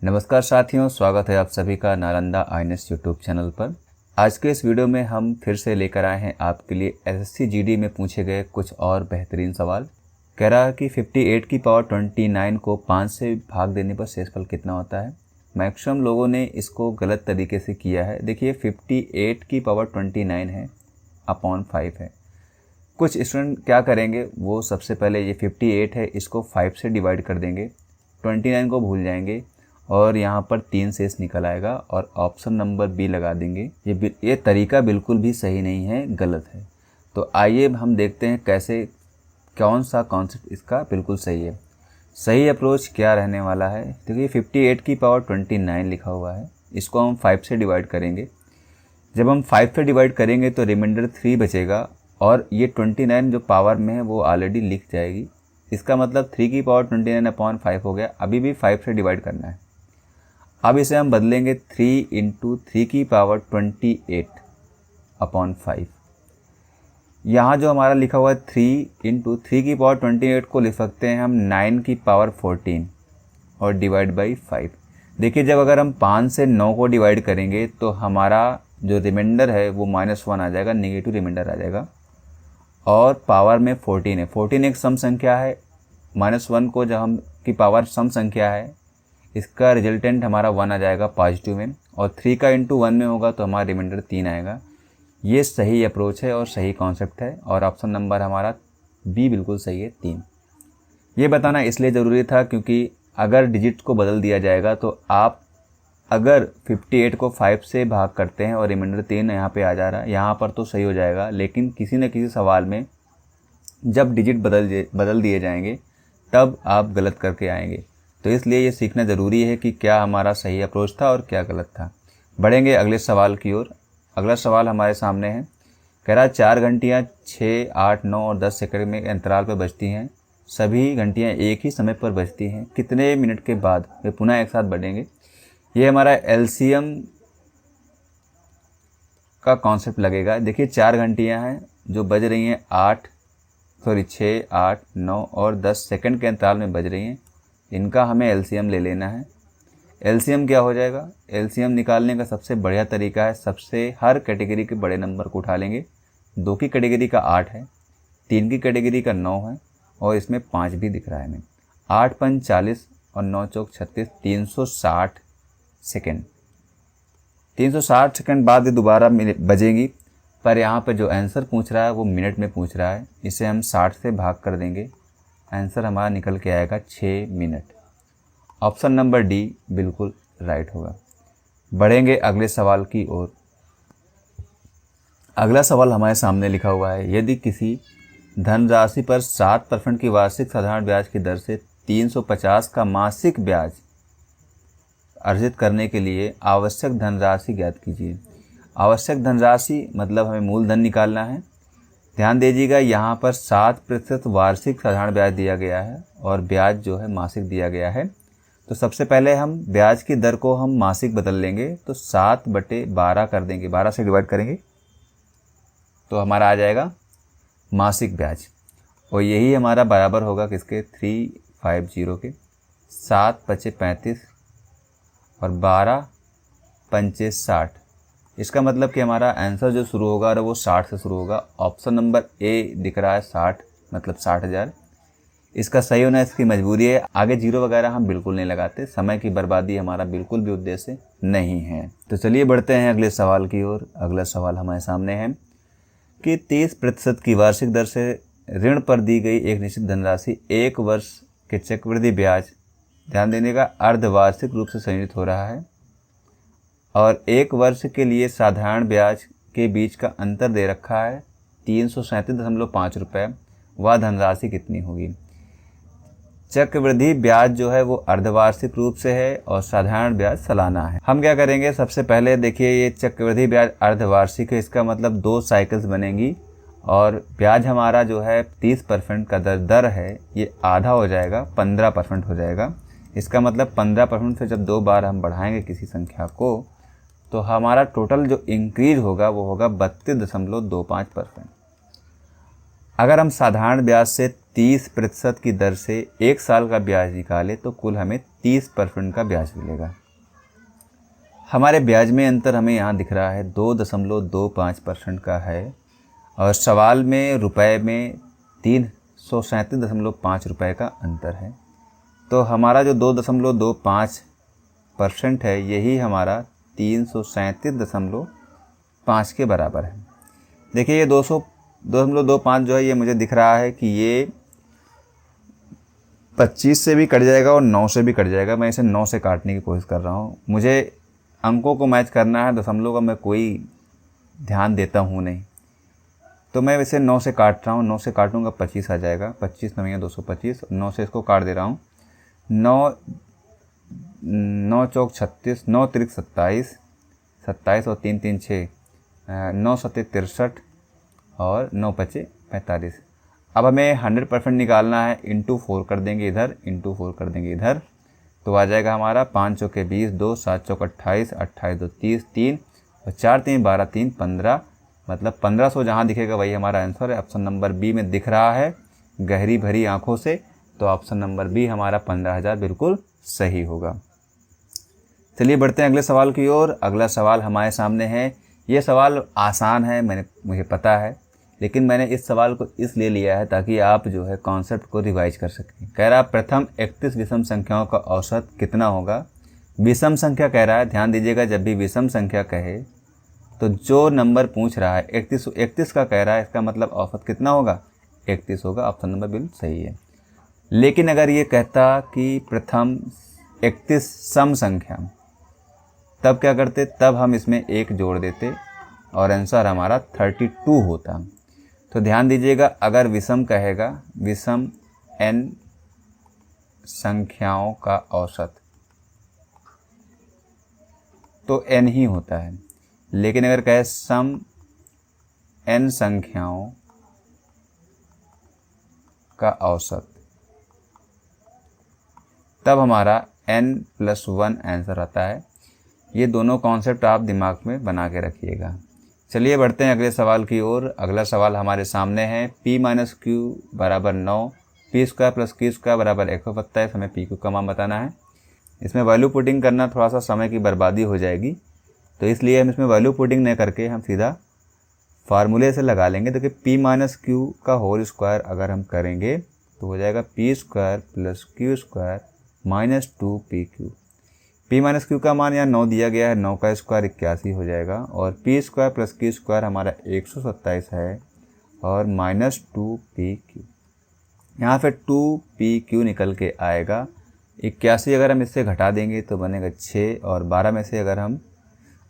नमस्कार साथियों, स्वागत है आप सभी का नालंदा आईएनएस यूट्यूब चैनल पर। आज के इस वीडियो में हम फिर से लेकर आए हैं आपके लिए एसएससी जीडी में पूछे गए कुछ और बेहतरीन सवाल। कह रहा है कि 58 की पावर 29 को 5 से भाग देने पर शेषफल कितना होता है। मैक्सिमम लोगों ने इसको गलत तरीके से किया है। देखिए 58 की पावर 29 है अपॉन 5 है। कुछ स्टूडेंट क्या करेंगे, वो सबसे पहले ये 58 है इसको 5 से डिवाइड कर देंगे, 29 को भूल जाएंगे और यहाँ पर 3 शेष निकल आएगा और ऑप्शन नंबर बी लगा देंगे। ये तरीका बिल्कुल भी सही नहीं है, गलत है। तो आइए हम देखते हैं कैसे, कौन सा कॉन्सेप्ट इसका बिल्कुल सही है। सही अप्रोच क्या रहने वाला है। देखिए 58 की पावर 29 लिखा हुआ है, इसको हम 5 से डिवाइड करेंगे। जब हम 5 से डिवाइड करेंगे तो रिमाइंडर 3 बचेगा और ये 29 जो पावर में है वो ऑलरेडी लिख जाएगी। इसका मतलब 3 की पावर 29 अपॉन 5 हो गया। अभी भी 5 से डिवाइड करना है। अब इसे हम बदलेंगे 3 इंटू 3 की पावर 28 अपॉन 5। यहाँ जो हमारा लिखा हुआ है 3 इंटू 3 की पावर 28 को लिख सकते हैं हम 9 की पावर 14 और डिवाइड बाई 5। देखिए जब अगर हम 5 से 9 को डिवाइड करेंगे तो हमारा जो रिमाइंडर है वो -1 आ जाएगा, नेगेटिव रिमाइंडर आ जाएगा और पावर में 14 है। 14 एक सम संख्या है, -1 को जब हम की पावर सम संख्या है, इसका रिजल्टेंट हमारा 1 आ जाएगा पॉजिटिव में और 3 का इंटू 1 में होगा तो हमारा रिमाइंडर 3 आएगा। ये सही अप्रोच है और सही कॉन्सेप्ट है और ऑप्शन नंबर हमारा बी बिल्कुल सही है, 3। ये बताना इसलिए ज़रूरी था क्योंकि अगर डिजिट को बदल दिया जाएगा तो आप अगर 58 को 5 से भाग करते हैं और रिमाइंडर 3 यहाँ पे आ जा रहा है, यहाँ पर तो सही हो जाएगा, लेकिन किसी न किसी सवाल में जब डिजिट बदल दिए जाएंगे तब आप गलत करके आएंगे। तो इसलिए ये सीखना ज़रूरी है कि क्या हमारा सही अप्रोच था और क्या गलत था। बढ़ेंगे अगले सवाल की ओर। अगला सवाल हमारे सामने है। कह रहा है 4 घंटियाँ 6, 8, 9 और 10 सेकंड में अंतराल पर बजती हैं। सभी घंटियाँ एक ही समय पर बजती हैं। कितने मिनट के बाद वे पुनः एक साथ बढ़ेंगे। ये हमारा एलसीएम का कॉन्सेप्ट लगेगा। देखिए 4 घंटियाँ हैं जो बज रही हैं 6, 8, 9 और 10 सेकंड के अंतराल में बज रही हैं। इनका हमें एलसीएम ले लेना है। एलसीएम क्या हो जाएगा, एलसीएम निकालने का सबसे बढ़िया तरीका है, हर कैटेगरी के बड़े नंबर को उठा लेंगे। 2 की कैटेगरी का 8 है, 3 की कैटेगरी का 9 है और इसमें 5 भी दिख रहा है हमें। 8 पंच 40 और 9 चौक 36, 360 सेकेंड। 360 सेकेंड बाद ये दोबारा बजेंगी, पर यहाँ पर जो आंसर पूछ रहा है वो मिनट में पूछ रहा है। इसे हम 60 से भाग कर देंगे, आंसर हमारा निकल के आएगा 6 मिनट। ऑप्शन नंबर डी बिल्कुल राइट होगा। बढ़ेंगे अगले सवाल की ओर। अगला सवाल हमारे सामने लिखा हुआ है। यदि किसी धनराशि पर 7% की वार्षिक साधारण ब्याज की दर से 350 का मासिक ब्याज अर्जित करने के लिए आवश्यक धनराशि ज्ञात कीजिए। आवश्यक धनराशि मतलब हमें मूलधन निकालना है। ध्यान दीजिएगा यहाँ पर 7% वार्षिक साधारण ब्याज दिया गया है और ब्याज जो है मासिक दिया गया है। तो सबसे पहले हम ब्याज की दर को हम मासिक बदल लेंगे, तो 7/12 कर देंगे, 12 से डिवाइड करेंगे तो हमारा आ जाएगा मासिक ब्याज। और यही हमारा बराबर होगा किसके, 350 के। 7 पचे 35 और 12 पंचे 60। इसका मतलब कि हमारा आंसर जो शुरू होगा वो 60 से शुरू होगा। ऑप्शन नंबर ए दिख रहा है 60, मतलब 60,000। इसका सही होना इसकी मजबूरी है। आगे जीरो वगैरह हम बिल्कुल नहीं लगाते, समय की बर्बादी हमारा बिल्कुल भी उद्देश्य नहीं है। तो चलिए बढ़ते हैं अगले सवाल की ओर। अगला सवाल हमारे सामने है कि 30% की वार्षिक दर से ऋण पर दी गई एक निश्चित धनराशि 1 वर्ष के चक्रवृद्धि ब्याज, ध्यान देने का, अर्धवार्षिक रूप से संयोजित हो रहा है और 1 वर्ष के लिए साधारण ब्याज के बीच का अंतर दे रखा है 337.5 रुपये। वह धनराशि कितनी होगी। चक्रवृद्धि ब्याज जो है वो अर्धवार्षिक रूप से है और साधारण ब्याज सालाना है। हम क्या करेंगे, सबसे पहले देखिए ये चक्रवृद्धि ब्याज अर्धवार्षिक है, इसका मतलब 2 साइकिल्स बनेंगी और ब्याज हमारा जो है 30% का दर है, ये आधा हो जाएगा, 15% हो जाएगा। इसका मतलब 15% से जब 2 बार हम बढ़ाएंगे किसी संख्या को तो हमारा टोटल जो इंक्रीज होगा वो होगा 32.25%। अगर हम साधारण ब्याज से 30% की दर से 1 साल का ब्याज निकालें तो कुल हमें 30% का ब्याज मिलेगा। हमारे ब्याज में अंतर हमें यहाँ दिख रहा है 2.25% का है और सवाल में रुपए में 337.5 रुपये का अंतर है। तो हमारा जो 2.25% है यही हमारा 337.5 के बराबर है। देखिए ये 2.25 जो है ये मुझे दिख रहा है कि ये 25 से भी कट जाएगा और 9 से भी कट जाएगा। मैं इसे 9 से काटने की कोशिश कर रहा हूँ। मुझे अंकों को मैच करना है, दशमलव का मैं कोई ध्यान देता हूँ नहीं, तो मैं इसे 9 से काट रहा हूँ। 9 से काटूंगा 25 आ जाएगा, 25 9 225, 9 से इसको काट दे रहा हूँ। 9 चौक 36, 9 त्रिक 27, 27 और 3 3 6, 9 सत्ते 63 और 9 पचे 45। अब हमें 100% निकालना है, इंटू 4 कर देंगे इधर, इंटू 4 कर देंगे इधर, तो आ जाएगा हमारा 5 चौके 20, 2 7 चौक 28, 28 2 30, 3 और 4 3 12, 3 15, मतलब 1500 जहाँ दिखेगा वही हमारा आंसर है। ऑप्शन नंबर बी में दिख रहा है गहरी भरी आंखों से, तो ऑप्शन नंबर बी हमारा 15,000 बिल्कुल सही होगा। चलिए बढ़ते हैं अगले सवाल की ओर। अगला सवाल हमारे सामने है। ये सवाल आसान है, मुझे पता है, लेकिन मैंने इस सवाल को इसलिए लिया है ताकि आप जो है कॉन्सेप्ट को रिवाइज कर सकें। कह रहा है प्रथम 31 विषम संख्याओं का औसत कितना होगा। विषम संख्या कह रहा है, ध्यान दीजिएगा जब भी विषम संख्या कहे तो जो नंबर पूछ रहा है 31 का कह रहा है, इसका मतलब औसत कितना होगा, 31 होगा। ऑप्शन नंबर बिल्कुल सही है। लेकिन अगर ये कहता कि प्रथम 31 सम संख्या, तब क्या करते, तब हम इसमें 1 जोड़ देते और आंसर हमारा 32 होता। तो ध्यान दीजिएगा, अगर विषम कहेगा, विषम n संख्याओं का औसत, तो n ही होता है। लेकिन अगर कहे सम n संख्याओं का औसत, तब हमारा n+1 आंसर आता है। ये दोनों कॉन्सेप्ट आप दिमाग में बना के रखिएगा। चलिए बढ़ते हैं अगले सवाल की ओर। अगला सवाल हमारे सामने है। p - q बराबर 9, p² + q² बराबर 127। हमें p q का मान बताना है। इसमें वैल्यू पुटिंग करना थोड़ा सा समय की बर्बादी हो जाएगी, तो इसलिए हम इसमें वैल्यू पुटिंग नहीं करके हम सीधा फार्मूले से लगा लेंगे। तो कि p - q का होल स्क्वायर अगर हम करेंगे तो हो जाएगा p² + q² - 2pq। p - q का मान यहाँ 9 दिया गया है, 9 का स्क्वायर 81 हो जाएगा और p² + q² हमारा 127 है और -2pq। यहाँ पे 2pq निकल के आएगा। 81 अगर हम इससे घटा देंगे तो बनेगा 6 और 12 में से अगर हम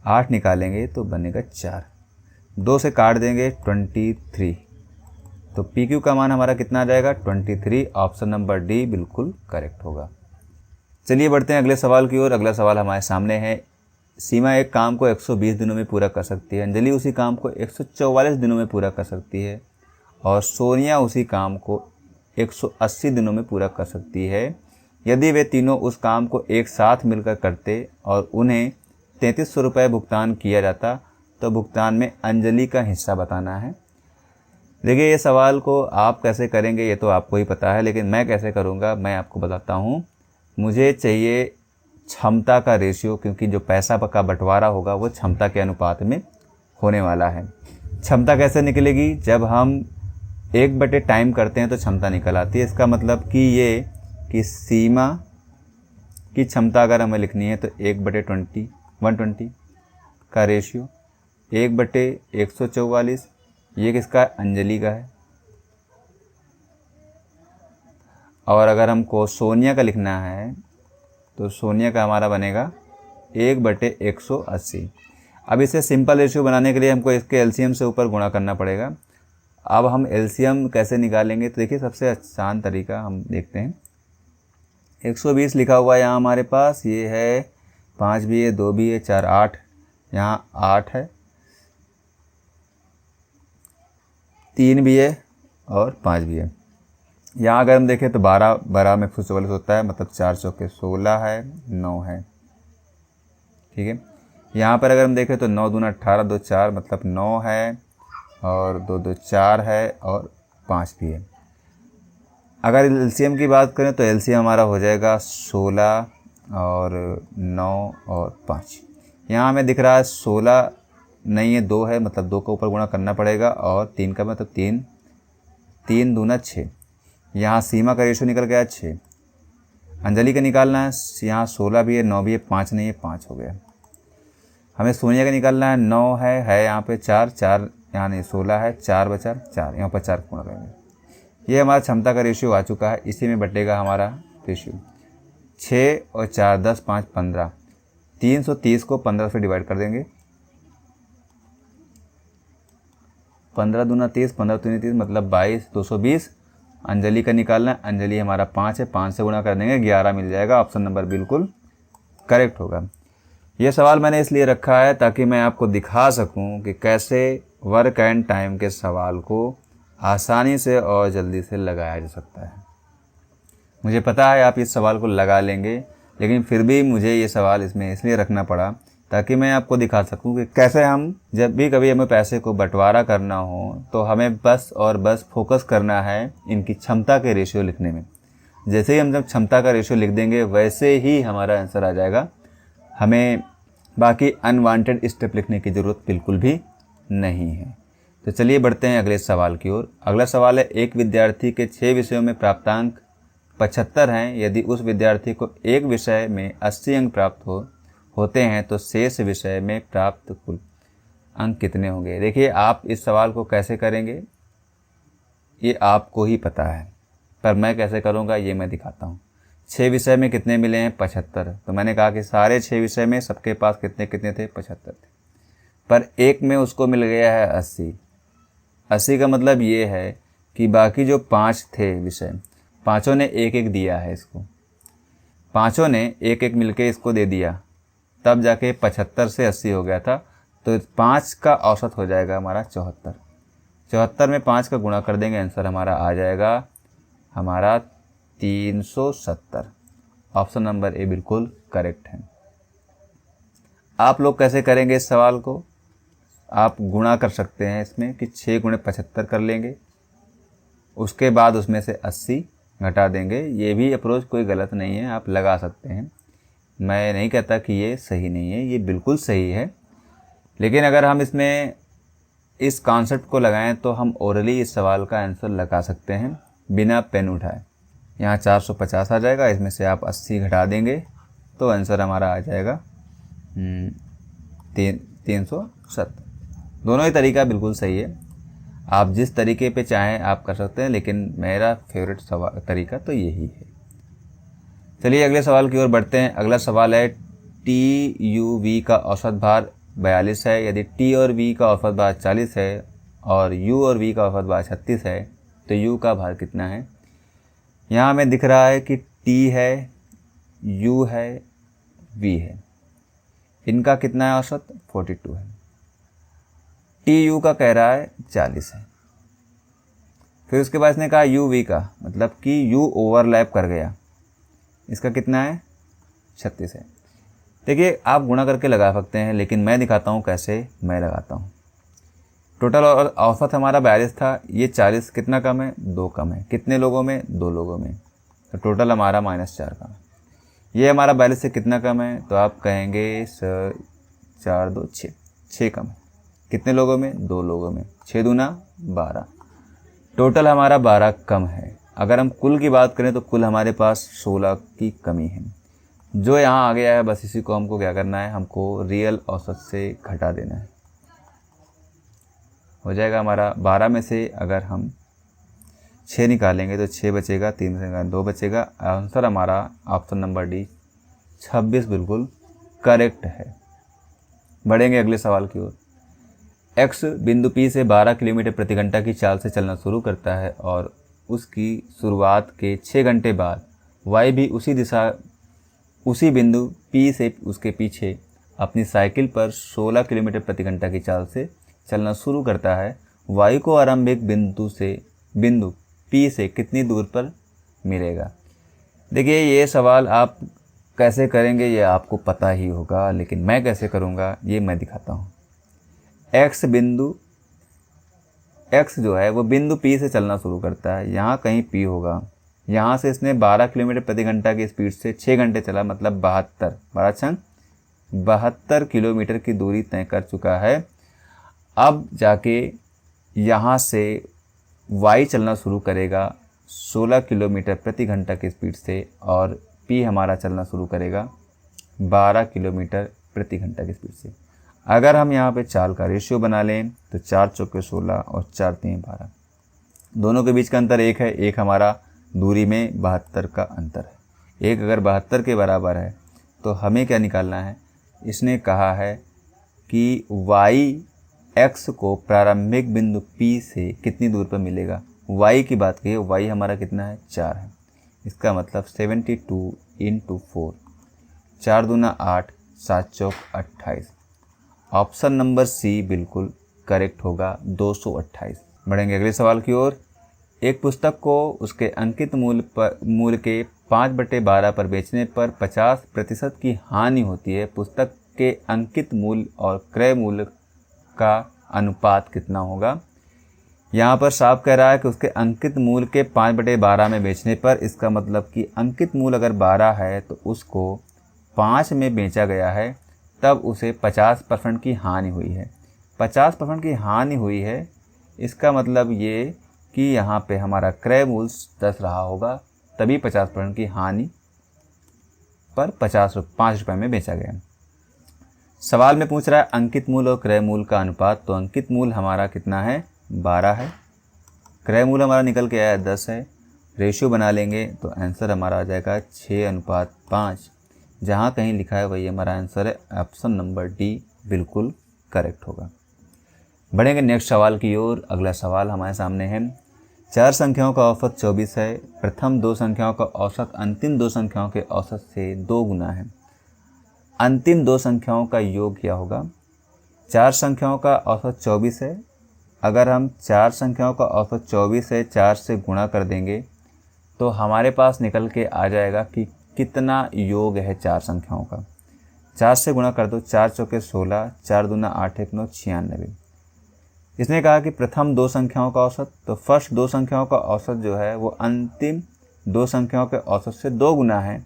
8 निकालेंगे तो बनेगा 4। 2 से काट देंगे 23, तो pq का मान हमारा कितना आ जाएगा, 23। ऑप्शन नंबर डी बिल्कुल करेक्ट होगा। चलिए बढ़ते हैं अगले सवाल की ओर। अगला सवाल हमारे सामने है। सीमा एक काम को 120 दिनों में पूरा कर सकती है, अंजलि उसी काम को 144 दिनों में पूरा कर सकती है और सोनिया उसी काम को 180 दिनों में पूरा कर सकती है। यदि वे तीनों उस काम को एक साथ मिलकर करते और उन्हें 3300 रुपये भुगतान किया जाता, तो भुगतान में अंजलि का हिस्सा बताना है। देखिए ये सवाल को आप कैसे करेंगे ये तो आपको ही पता है, लेकिन मैं कैसे करूँगा मैं आपको बताता हूँ। मुझे चाहिए क्षमता का रेशियो, क्योंकि जो पैसा का बंटवारा होगा वो क्षमता के अनुपात में होने वाला है। क्षमता कैसे निकलेगी, जब हम 1/टाइम टाइम करते हैं तो क्षमता निकल आती है। इसका मतलब कि ये कि सीमा की क्षमता अगर हमें लिखनी है तो 1/120 का रेशियो 1/144, ये किसका, अंजलि का है। और अगर हमको सोनिया का लिखना है तो सोनिया का हमारा बनेगा 1/180। अब इसे सिंपल रेशियो बनाने के लिए हमको इसके एलसीएम से ऊपर गुणा करना पड़ेगा। अब हम एलसीएम कैसे निकालेंगे, तो देखिए सबसे आसान तरीका हम देखते हैं। 120 लिखा हुआ है यहाँ हमारे पास, ये है 5 भी है, 2 भी है, 4 8, यहाँ 8 है, 3 भी है और 5 भी है। यहाँ अगर हम देखें तो 12 में 144 होता है, मतलब 4 चौके 16 है, 9 है, ठीक है। यहाँ पर अगर हम देखें तो 9 दूना 18, 2 4 मतलब 9 है और 2 2 4 है और 5 भी है। अगर एलसीएम की बात करें तो एलसीएम हमारा हो जाएगा 16 और 9 और 5। यहाँ हमें दिख रहा है 16 नहीं है, 2 है, मतलब 2 का ऊपर गुणा करना पड़ेगा, और 3 का मतलब 3, 3 दूना 6। यहाँ सीमा का रेशो निकल गया 6। अंजलि का निकालना है, यहाँ 16 भी है, 9 भी है, 5 नहीं है, 5 हो गया। हमें सोनिया का निकालना है, 9 है यहाँ पे 4, 4 यहाँ नहीं, 16 है, 4 बचा 4, यहाँ पर 4 गुणा करेंगे। ये हमारा क्षमता का रेशियो आ चुका है, इसी में बटेगा हमारा रेशियो। 6 और 4 10 5 15, 330 को 15 से डिवाइड कर देंगे। 15 दूना 30, 15 दूनी 30, मतलब 22, 220। अंजलि का निकालना है, अंजलि हमारा 5 है, 5 से गुणा कर देंगे, 11 मिल जाएगा। ऑप्शन नंबर बिल्कुल करेक्ट होगा। यह सवाल मैंने इसलिए रखा है ताकि मैं आपको दिखा सकूं कि कैसे वर्क एंड टाइम के सवाल को आसानी से और जल्दी से लगाया जा सकता है। मुझे पता है आप इस सवाल को लगा लेंगे, लेकिन फिर भी मुझे ये सवाल इसमें इसलिए रखना पड़ा ताकि मैं आपको दिखा सकूं कि कैसे हम जब भी कभी हमें पैसे को बंटवारा करना हो तो हमें बस और बस फोकस करना है इनकी क्षमता के रेशियो लिखने में। जैसे ही हम जब क्षमता का रेशियो लिख देंगे वैसे ही हमारा आंसर आ जाएगा। हमें बाकी अनवांटेड स्टेप लिखने की ज़रूरत बिल्कुल भी नहीं है। तो चलिए बढ़ते हैं अगले सवाल की ओर। अगला सवाल है, एक विद्यार्थी के 6 विषयों में प्राप्तांक 75 हैं। यदि उस विद्यार्थी को एक विषय में 80 अंक प्राप्त होते हैं तो शेष विषय में प्राप्त कुल अंक कितने होंगे। देखिए, आप इस सवाल को कैसे करेंगे ये आपको ही पता है, पर मैं कैसे करूँगा ये मैं दिखाता हूँ। 6 विषय में कितने मिले हैं? 75। तो मैंने कहा कि सारे 6 विषय में सबके पास कितने कितने थे? 75 थे, पर एक में उसको मिल गया है 80। 80 का मतलब ये है कि बाकी जो 5 थे विषय, पाँचों ने एक एक दिया है इसको, पाँचों ने एक एक मिलके इसको दे दिया, तब जाके 75 से 80 हो गया था। तो 5 का औसत हो जाएगा हमारा 74। 74 में 5 का गुणा कर देंगे, आंसर हमारा आ जाएगा हमारा 370। ऑप्शन नंबर ए बिल्कुल करेक्ट है। आप लोग कैसे करेंगे इस सवाल को? आप गुणा कर सकते हैं इसमें कि 6 गुणे 75 कर लेंगे, उसके बाद उसमें से 80 घटा देंगे। ये भी अप्रोच कोई गलत नहीं है, आप लगा सकते हैं। मैं नहीं कहता कि ये सही नहीं है, ये बिल्कुल सही है। लेकिन अगर हम इसमें इस कॉन्सेप्ट को लगाएं तो हम ओरली इस सवाल का आंसर लगा सकते हैं बिना पेन उठाए। यहाँ 450 आ जाएगा, इसमें से आप 80 घटा देंगे तो आंसर हमारा आ जाएगा 370। दोनों ही तरीका बिल्कुल सही है, आप जिस तरीके पे चाहें आप कर सकते हैं, लेकिन मेरा फेवरेट तरीका तो यही है। चलिए अगले सवाल की ओर बढ़ते हैं। अगला सवाल है, टी यू वी का औसत भार 42 है। यदि टी और वी का औसत भार 40 है और यू और वी का औसत भार 36 है तो यू का भार कितना है। यहाँ हमें दिख रहा है कि टी है, यू है, वी है, इनका कितना है औसत? 42 है। टी यू का कह रहा है 40 है। फिर उसके बाद इसने कहा यू वी का, मतलब कि यू ओवरलैप कर गया, इसका कितना है? 36 है। देखिए, आप गुणा करके लगा सकते हैं, लेकिन मैं दिखाता हूँ कैसे मैं लगाता हूँ। टोटल औसत हमारा 42 था, ये 40 कितना कम है? 2 कम है। कितने लोगों में? 2 लोगों में। तो टोटल हमारा -4 कम है। ये हमारा 42 से कितना कम है? तो आप कहेंगे सर 4 2 6, 6 कम है। कितने लोगों में? 2 लोगों में। 6 दूना 12, टोटल हमारा 12 कम है। अगर हम कुल की बात करें तो कुल हमारे पास 16 की कमी है। जो यहाँ आ गया है बस इसी को हमको क्या करना है? हमको रियल औसत से घटा देना है। हो जाएगा हमारा 12 में से अगर हम 6 निकालेंगे तो 6 बचेगा, 3 से 2 बचेगा। आंसर हमारा ऑप्शन नंबर डी 26 बिल्कुल करेक्ट है। बढ़ेंगे अगले सवाल की ओर। एक्स बिंदु पी से 12 किलोमीटर प्रति घंटा की चाल से चलना शुरू करता है और उसकी शुरुआत के 6 घंटे बाद वाई भी उसी बिंदु पी से उसके पीछे अपनी साइकिल पर 16 किलोमीटर प्रति घंटा की चाल से चलना शुरू करता है। वाई को आरंभिक बिंदु पी से कितनी दूर पर मिलेगा। देखिए, ये सवाल आप कैसे करेंगे ये आपको पता ही होगा, लेकिन मैं कैसे करूँगा ये मैं दिखाता हूँ। x जो है वो बिंदु P से चलना शुरू करता है, यहाँ कहीं P होगा। यहाँ से इसने 12 किलोमीटर प्रति घंटा की स्पीड से 6 घंटे चला, मतलब 72 किलोमीटर की दूरी तय कर चुका है। अब जाके यहाँ से y चलना शुरू करेगा 16 किलोमीटर प्रति घंटा की स्पीड से, और P हमारा चलना शुरू करेगा 12 किलोमीटर प्रति घंटा की स्पीड से। अगर हम यहाँ पे चाल का रेशियो बना लें तो 4 चौके 16 और 4 तीन 12, दोनों के बीच का अंतर 1 है। एक हमारा दूरी में 72 का अंतर है। एक अगर 72 के बराबर है तो हमें क्या निकालना है, इसने कहा है कि y x को प्रारंभिक बिंदु P से कितनी दूर पर मिलेगा। y की बात करिए, y हमारा कितना है, 4 है। इसका मतलब 72 × 4, 4 दूना 8, 7 चौक 28। ऑप्शन नंबर सी बिल्कुल करेक्ट होगा, 228। बढ़ेंगे अगले सवाल की ओर। एक पुस्तक को उसके अंकित मूल्य के 5/12 पर बेचने पर 50% की हानि होती है। पुस्तक के अंकित मूल्य और क्रय मूल्य का अनुपात कितना होगा। यहाँ पर साफ कह रहा है कि उसके अंकित मूल्य के 5/12 में बेचने पर, इसका मतलब कि अंकित मूल्य अगर 12 है तो उसको 5 में बेचा गया है, तब उसे 50% की हानि हुई है। 50% की हानि हुई है, इसका मतलब ये कि यहाँ पे हमारा क्रय मूल्य 10 रहा होगा, तभी 50% की हानि पर 5 रुपये में बेचा गया। सवाल में पूछ रहा है अंकित मूल्य और क्रय मूल्य का अनुपात। तो अंकित मूल्य हमारा कितना है, 12 है। क्रय मूल्य हमारा निकल के आया 10 है। रेशियो बना लेंगे तो आंसर हमारा आ जाएगा 6:5। जहाँ कहीं लिखा है वही हमारा आंसर है। ऑप्शन नंबर डी बिल्कुल करेक्ट होगा। बढ़ेंगे नेक्स्ट सवाल की ओर। अगला सवाल हमारे सामने है, 4 संख्याओं का औसत 24 है। प्रथम 2 संख्याओं का औसत अंतिम 2 संख्याओं के औसत से 2 गुना है। अंतिम 2 संख्याओं का योग क्या होगा। 4 संख्याओं का औसत 24 है। अगर हम 4 संख्याओं का औसत 24 है 4 से गुणा कर देंगे तो हमारे पास निकल के आ जाएगा कि कितना योग है 4 संख्याओं का। 4 से गुणा कर दो, 4 चौके 16, 4 दूना 8, 1 9 96। इसने कहा कि प्रथम 2 संख्याओं का औसत, तो फर्स्ट 2 संख्याओं का औसत जो है वो अंतिम 2 संख्याओं के औसत से 2 गुना है।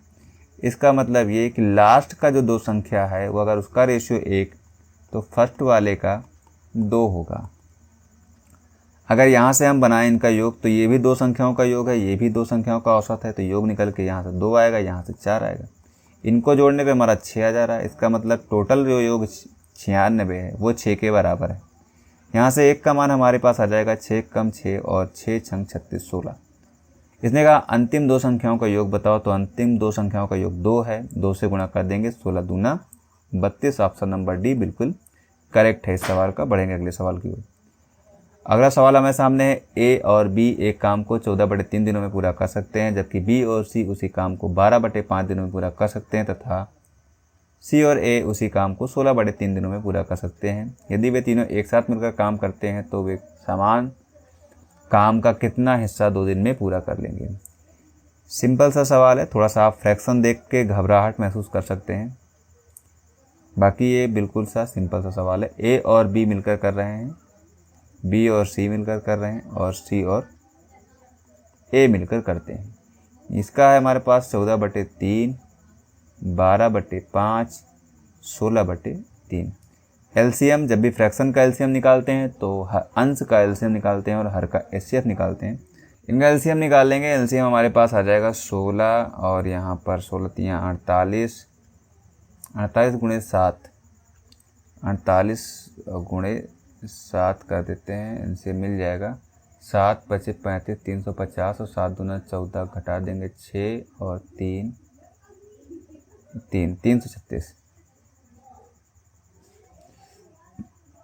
इसका मतलब ये कि लास्ट का जो 2 संख्या है वो अगर उसका रेशियो 1 तो फर्स्ट वाले का 2 होगा। अगर यहाँ से हम बनाएं इनका योग तो ये भी 2 संख्याओं का योग है, ये भी 2 संख्याओं का औसत है, तो योग निकल के यहाँ से 2 आएगा, यहाँ से 4 आएगा। इनको जोड़ने पे हमारा 6 आ जा रहा है। इसका मतलब टोटल जो योग 96 है वो 6 के बराबर है। यहाँ से 1 का मान हमारे पास आ जाएगा 6 कम 6 और 6 छंग 36 16। इसने कहा अंतिम 2 संख्याओं का योग बताओ। तो अंतिम 2 संख्याओं का योग 2 है, 2 से गुणा कर देंगे, 16 दूना 32। ऑप्शन नंबर डी बिल्कुल करेक्ट है इस सवाल का। बढ़ेंगे अगले सवाल की ओर। अगला सवाल हमारे सामने है, ए और बी एक काम को 14/3 दिनों में पूरा कर सकते हैं, जबकि बी और सी उसी काम को 12/5 दिनों में पूरा कर सकते हैं, तथा सी और ए उसी काम को 16/3 दिनों में पूरा कर सकते हैं। यदि वे तीनों एक साथ मिलकर काम करते हैं तो वे समान काम का कितना हिस्सा 2 दिन में पूरा कर लेंगे। सिंपल सा सवाल है, थोड़ा सा आप फ्रैक्शन देख के घबराहट महसूस कर सकते हैं, बाकी ये बिल्कुल सा सिंपल सा सवाल है। ए और बी मिलकर कर रहे हैं, बी और सी मिलकर कर रहे हैं, और सी और ए मिलकर करते हैं। इसका है हमारे पास 14/3, 12/5, 16/3। एलसीएम, जब भी फ्रैक्शन का एलसीएम निकालते हैं तो अंश का एलसीएम निकालते हैं और हर का एचसीएफ निकालते हैं। इनका एलसीएम निकाल लेंगे। एलसीएम हमारे पास आ जाएगा 16 और यहाँ पर 16 3 48, 48 × 7, 48 × 7 कर देते हैं, इनसे मिल जाएगा 7 × 5 = 35, 350 और 7 दूना 14, घटा देंगे 6 और 3 336।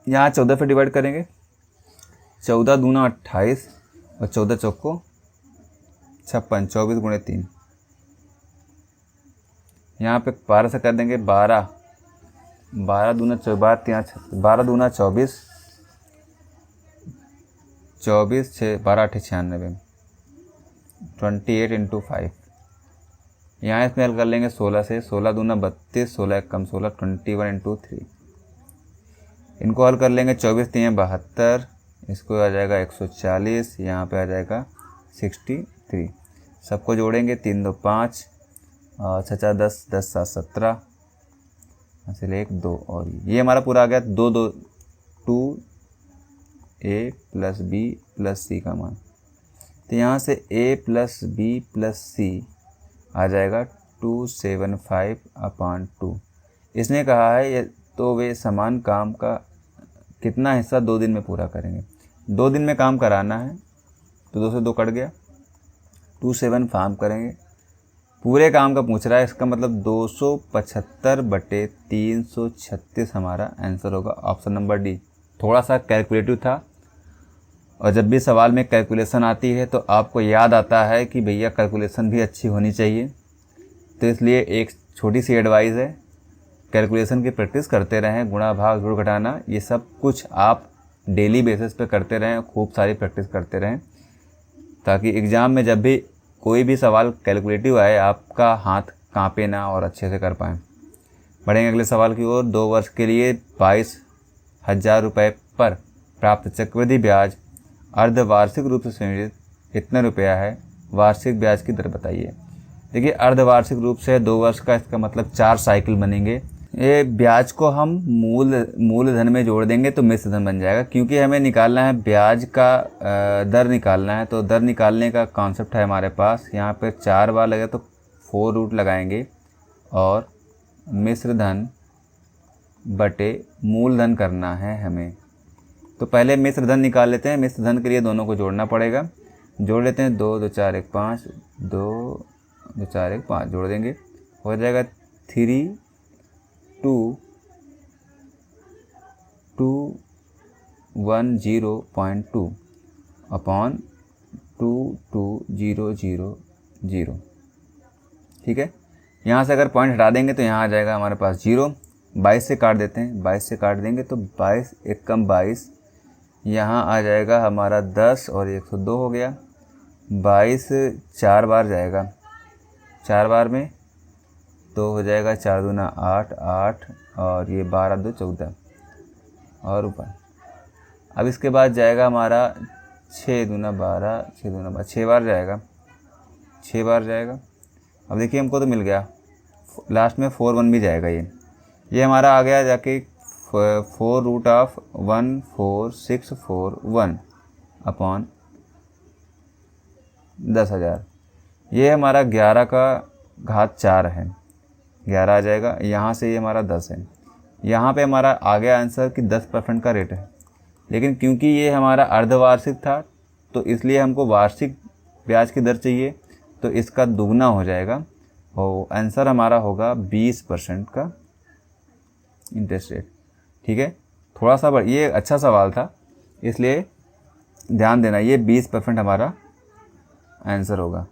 यहाँ 14 पे डिवाइड करेंगे, 14 दूना 28 और 14 चौको 56, 24 × 3। यहाँ पे 12 से कर देंगे 12, 12 दूना 24, 12 दूना 24, 24 6 12 8 96, 28 × 5। यहाँ इसमें हल कर लेंगे 16 से, 16 दूना 32, 16 कम 16, 21 × 3। इनको हल कर लेंगे 24 3 72, इसको आ जाएगा 140, यहाँ पे आ जाएगा 63। सबको जोड़ेंगे 3 2 5 और 6 4 10 10 7 17 ऐसे 1 2 और ये हमारा पूरा आ गया 2 2 2a plus b plus c का मान। तो यहाँ से a plus b plus c आ जाएगा 275/2। इसने कहा है ये तो वे समान काम का कितना हिस्सा 2 दिन में पूरा करेंगे। 2 दिन में काम कराना है तो 2 से 2 कट गया, 275 करेंगे। पूरे काम का पूछ रहा है, इसका मतलब 275/336 हमारा आंसर होगा, ऑप्शन नंबर डी। थोड़ा सा कैलकुलेटिव था, और जब भी सवाल में कैलकुलेशन आती है तो आपको याद आता है कि भैया कैलकुलेशन भी अच्छी होनी चाहिए। तो इसलिए एक छोटी सी एडवाइस है, कैलकुलेशन की प्रैक्टिस करते रहें। गुणा भाग जोड़ घटाना ये सब कुछ आप डेली बेसिस पे करते रहें, खूब सारी प्रैक्टिस करते रहें, ताकि एग्ज़ाम में जब भी कोई भी सवाल कैलकुलेटिव आए आपका हाथ कांपे ना और अच्छे से कर पाएँ। बढ़ेंगे अगले सवाल की ओर। 2 वर्ष के लिए 22,000 रुपये पर प्राप्त चक्रवृद्धि ब्याज अर्धवार्षिक रूप से संयोजित कितने रुपया है? वार्षिक ब्याज की दर बताइए। देखिए अर्धवार्षिक रूप से 2 वर्ष का, इसका मतलब 4 साइकिल बनेंगे। ये ब्याज को हम मूलधन में जोड़ देंगे तो मिश्र धन बन जाएगा, क्योंकि हमें निकालना है ब्याज का दर निकालना है। तो दर निकालने का कॉन्सेप्ट है हमारे पास। यहाँ पे 4 बार लगे तो 4 रूट लगाएंगे और मिश्र धन बटे मूलधन करना है हमें। तो पहले मिश्र धन निकाल लेते हैं। मिश्र धन के लिए दोनों को जोड़ना पड़ेगा। जोड़ लेते हैं 2 2 4 1 5, 2 2 4 1 5 जोड़ देंगे, हो जाएगा 3 2 210.2 अपॉन 22000। ठीक है, यहाँ से अगर पॉइंट हटा देंगे तो यहाँ आ जाएगा हमारे पास 0। 22 से काट देते हैं, 22 से काट देंगे तो 22 1 कम 22, यहाँ आ जाएगा हमारा 10 और 102 हो गया। 22 4 बार जाएगा, 4 बार में तो हो जाएगा 4 दूना 8 8 और ये 12 2 14 और ऊपर। अब इसके बाद जाएगा हमारा 6 दूना 12 6 दूना 12, 6 बार जाएगा, 6 बार जाएगा। अब देखिए हमको तो मिल गया, लास्ट में 4 1 भी जाएगा। ये हमारा आ गया जाके 4√14,641 अपॉन 10,000। ये हमारा 11 का घात 4 है, 11 आ जाएगा। यहाँ से ये हमारा 10 है। यहाँ पे हमारा आ गया आंसर कि 10% का रेट है, लेकिन क्योंकि ये हमारा अर्धवार्षिक था तो इसलिए हमको वार्षिक ब्याज की दर चाहिए, तो इसका दुगना हो जाएगा और आंसर हमारा होगा 20% का इंटरेस्ट रेट। ठीक है, थोड़ा सा ये अच्छा सवाल था इसलिए ध्यान देना, ये 20% हमारा आंसर होगा।